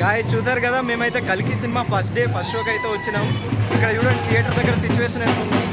Guys చూసారు కదా, మేమైతే కల్కి సినిమా ఫస్ట్ షోకి అయితే వచ్చినాం. ఇక్కడ చూడండి థియేటర్ దగ్గర సిచ్యువేషన్ అనుకున్నాం.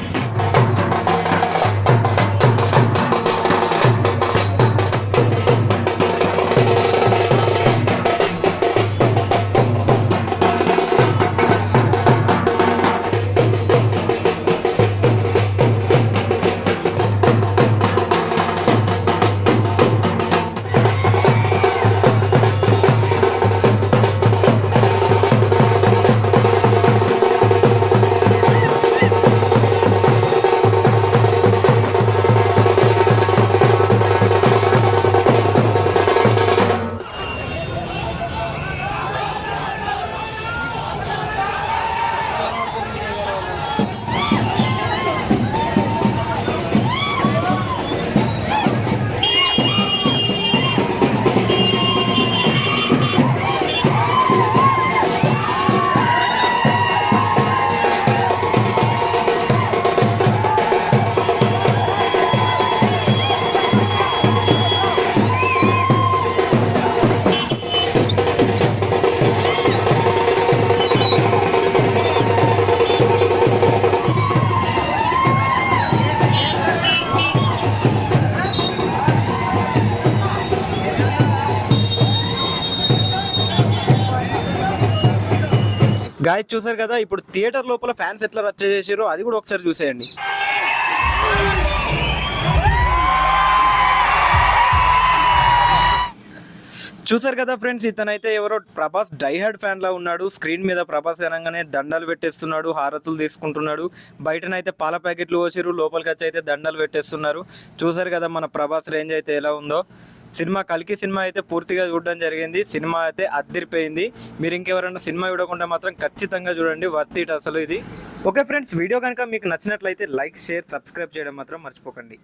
గాయస్ చూసారు కదా, ఇప్పుడు థియేటర్ లోపల ఫ్యాన్స్ ఎట్లా రచ్చ చేసారో అది కూడా ఒకసారి చూసేయండి. చూసారు కదా ఫ్రెండ్స్, ఇతనైతే ఎవరో ప్రభాస్ డైహార్డ్ ఫ్యాన్ లా ఉన్నాడు. స్క్రీన్ మీద ప్రభాస్ అనగానే దండాలు పెట్టేస్తున్నాడు, హారతులు తీసుకుంటున్నాడు. బయటనైతే పాల ప్యాకెట్లు పోసిరు, లోపలికి వచ్చి అయితే దండాలు పెట్టేస్తున్నారు. చూసారు కదా మన ప్రభాస్ రేంజ్ అయితే ఎలా ఉందో. సినిమా కల్కి సినిమా అయితే పూర్తిగా చూడడం జరిగింది. సినిమా అయితే అద్దరిపోయింది. మీరు ఇంకెవరైనా సినిమా చూడకుండా మాత్రం ఖచ్చితంగా చూడండి, వర్త్ ఇట్ అసలు ఇది. ఓకే ఫ్రెండ్స్, వీడియో కనుక మీకు నచ్చినట్లయితే లైక్, షేర్, సబ్స్క్రైబ్ చేయడం మాత్రం మర్చిపోకండి.